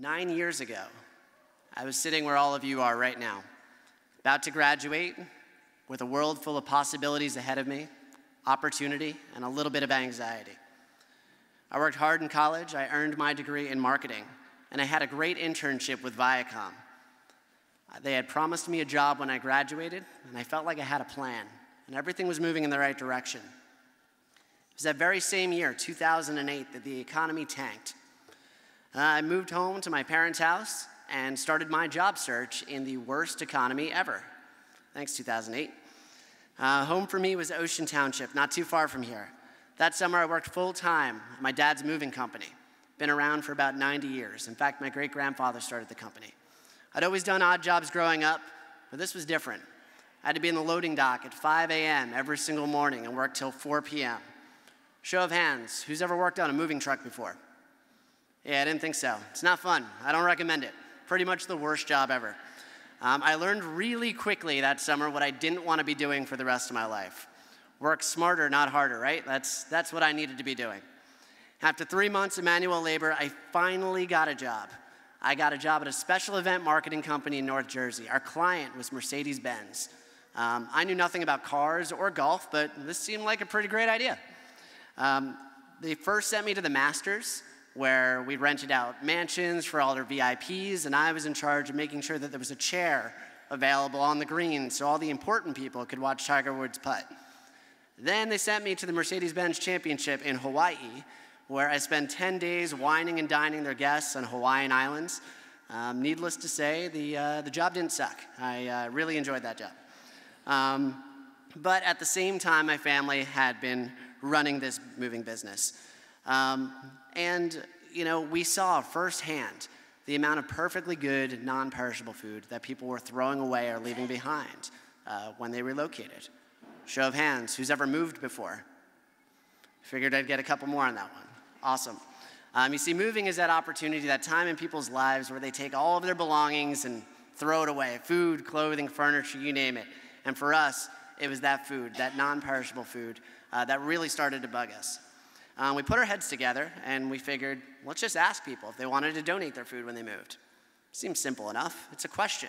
9 years ago, I was sitting where all of you are right now, about to graduate with a world full of possibilities ahead of me, opportunity, and a little bit of anxiety. I worked hard in college, I earned my degree in marketing, and I had a great internship with Viacom. They had promised me a job when I graduated, and I felt like I had a plan, and everything was moving in the right direction. It was that very same year, 2008, that the economy tanked. I moved home to my parents' house and started my job search in the worst economy ever. Thanks, 2008. Home for me was Ocean Township, not too far from here. That summer, I worked full-time at my dad's moving company. Been around for about 90 years. In fact, my great-grandfather started the company. I'd always done odd jobs growing up, but this was different. I had to be in the loading dock at 5 a.m. every single morning and work till 4 p.m. Show of hands, who's ever worked on a moving truck before? Yeah, I didn't think so. It's not fun. I don't recommend it. Pretty much the worst job ever. I learned really quickly that summer what I didn't want to be doing for the rest of my life. Work smarter, not harder, right? That's what I needed to be doing. After 3 months of manual labor, I finally got a job. I got a job at a special event marketing company in North Jersey. Our client was Mercedes-Benz. I knew nothing about cars or golf, but this seemed like a pretty great idea. They first sent me to the Masters, where we rented out mansions for all their VIPs, and I was in charge of making sure that there was a chair available on the green so all the important people could watch Tiger Woods putt. Then they sent me to the Mercedes-Benz Championship in Hawaii, where I spent 10 days wining and dining their guests on Hawaiian Islands. Needless to say, the job didn't suck. I really enjoyed that job. But at the same time, my family had been running this moving business. And, you know, we saw firsthand the amount of perfectly good, non-perishable food that people were throwing away or leaving behind when they relocated. Show of hands, who's ever moved before? Figured I'd get a couple more on that one. Awesome. You see, moving is that opportunity, that time in people's lives where they take all of their belongings and throw it away. Food, clothing, furniture, you name it. And for us, it was that food, that non-perishable food, that really started to bug us. We put our heads together and we figured, let's just ask people if they wanted to donate their food when they moved. Seems simple enough. It's a question.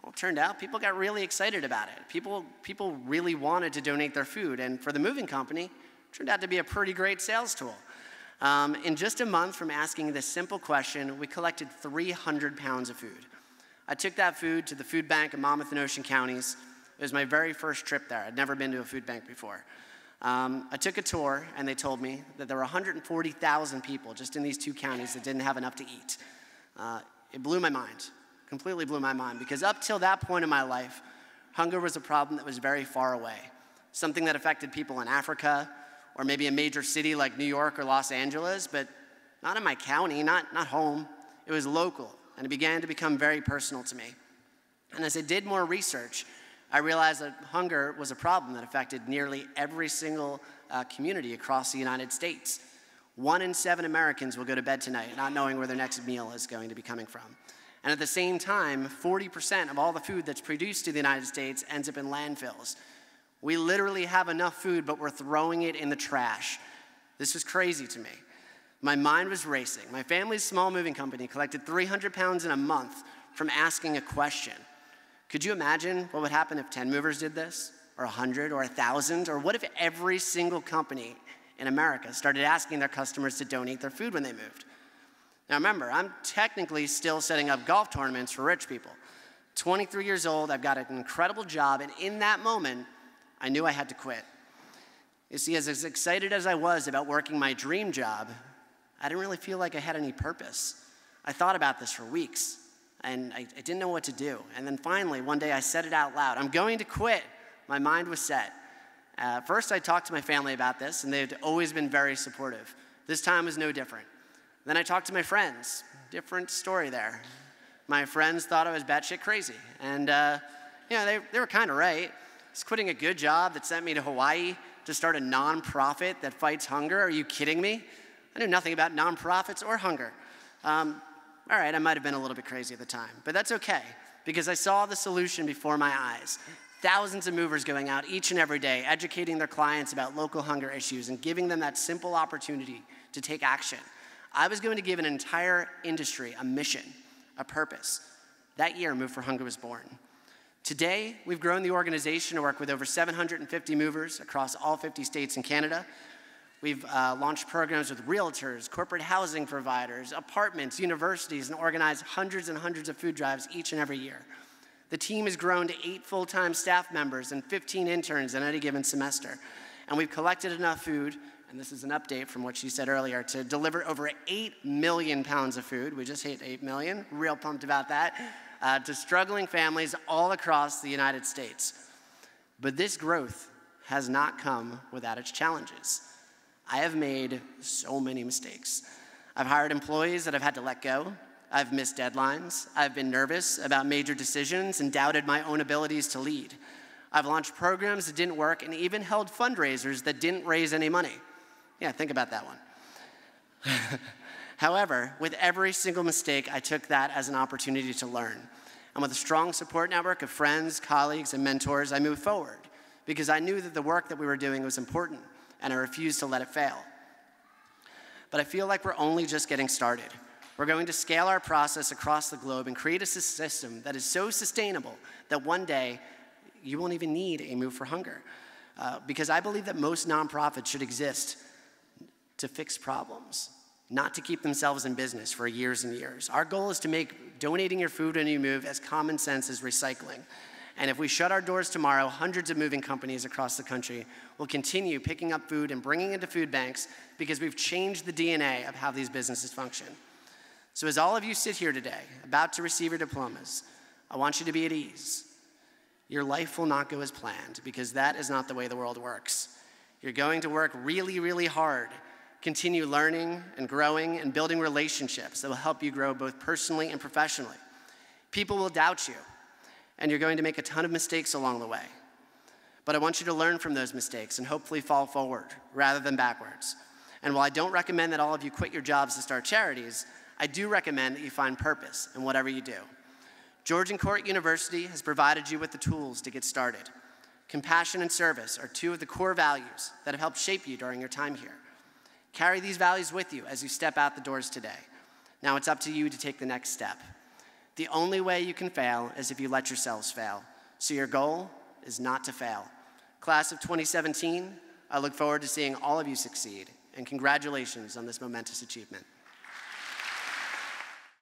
Well, it turned out people got really excited about it. People really wanted to donate their food, and for the moving company, it turned out to be a pretty great sales tool. In just a month from asking this simple question, we collected 300 pounds of food. I took that food to the food bank in Monmouth and Ocean counties. It was my very first trip there. I'd never been to a food bank before. I took a tour, and they told me that there were 140,000 people just in these two counties that didn't have enough to eat. It blew my mind, completely blew my mind, because up till that point in my life, hunger was a problem that was very far away, something that affected people in Africa, or maybe a major city like New York or Los Angeles, but not in my county, not home. It was local, and it began to become very personal to me. And as I did more research, I realized that hunger was a problem that affected nearly every single community across the United States. 1 in 7 Americans will go to bed tonight not knowing where their next meal is going to be coming from. And at the same time, 40% of all the food that's produced in the United States ends up in landfills. We literally have enough food, but we're throwing it in the trash. This was crazy to me. My mind was racing. My family's small moving company collected 300 pounds in a month from asking a question. Could you imagine what would happen if 10 movers did this, or 100, or 1,000? Or what if every single company in America started asking their customers to donate their food when they moved? Now remember, I'm technically still setting up golf tournaments for rich people. 23 years old, I've got an incredible job, and in that moment, I knew I had to quit. You see, as excited as I was about working my dream job, I didn't really feel like I had any purpose. I thought about this for weeks. And I didn't know what to do. And then finally, one day I said it out loud. I'm going to quit. My mind was set. First, I talked to my family about this, and they'd always been very supportive. This time was no different. Then I talked to my friends. Different story there. My friends thought I was batshit crazy. And they were kind of right. I was quitting a good job that sent me to Hawaii to start a nonprofit that fights hunger. Are you kidding me? I knew nothing about nonprofits or hunger. All right, I might have been a little bit crazy at the time, but that's okay, because I saw the solution before my eyes. Thousands of movers going out each and every day, educating their clients about local hunger issues and giving them that simple opportunity to take action. I was going to give an entire industry a mission, a purpose. That year, Move for Hunger was born. Today, we've grown the organization to work with over 750 movers across all 50 states and Canada. We've launched programs with realtors, corporate housing providers, apartments, universities, and organized hundreds and hundreds of food drives each and every year. The team has grown to 8 full-time staff members and 15 interns in any given semester. And we've collected enough food, and this is an update from what she said earlier, to deliver over 8 million pounds of food. We just hit 8 million, real pumped about that, to struggling families all across the United States. But this growth has not come without its challenges. I have made so many mistakes. I've hired employees that I've had to let go. I've missed deadlines. I've been nervous about major decisions and doubted my own abilities to lead. I've launched programs that didn't work and even held fundraisers that didn't raise any money. Yeah, think about that one. However, with every single mistake, I took that as an opportunity to learn. And with a strong support network of friends, colleagues, and mentors, I moved forward because I knew that the work that we were doing was important, and I refused to let it fail. But I feel like we're only just getting started. We're going to scale our process across the globe and create a system that is so sustainable that one day you won't even need a Move for Hunger. Because I believe that most nonprofits should exist to fix problems, not to keep themselves in business for years and years. Our goal is to make donating your food when you move as common sense as recycling. And if we shut our doors tomorrow, hundreds of moving companies across the country will continue picking up food and bringing it to food banks because we've changed the DNA of how these businesses function. So as all of you sit here today, about to receive your diplomas, I want you to be at ease. Your life will not go as planned because that is not the way the world works. You're going to work really, really hard, continue learning and growing and building relationships that will help you grow both personally and professionally. People will doubt you, and you're going to make a ton of mistakes along the way. But I want you to learn from those mistakes and hopefully fall forward rather than backwards. And while I don't recommend that all of you quit your jobs to start charities, I do recommend that you find purpose in whatever you do. Georgian University has provided you with the tools to get started. Compassion and service are 2 of the core values that have helped shape you during your time here. Carry these values with you as you step out the doors today. Now it's up to you to take the next step. The only way you can fail is if you let yourselves fail. So your goal is not to fail. Class of 2017, I look forward to seeing all of you succeed, and congratulations on this momentous achievement.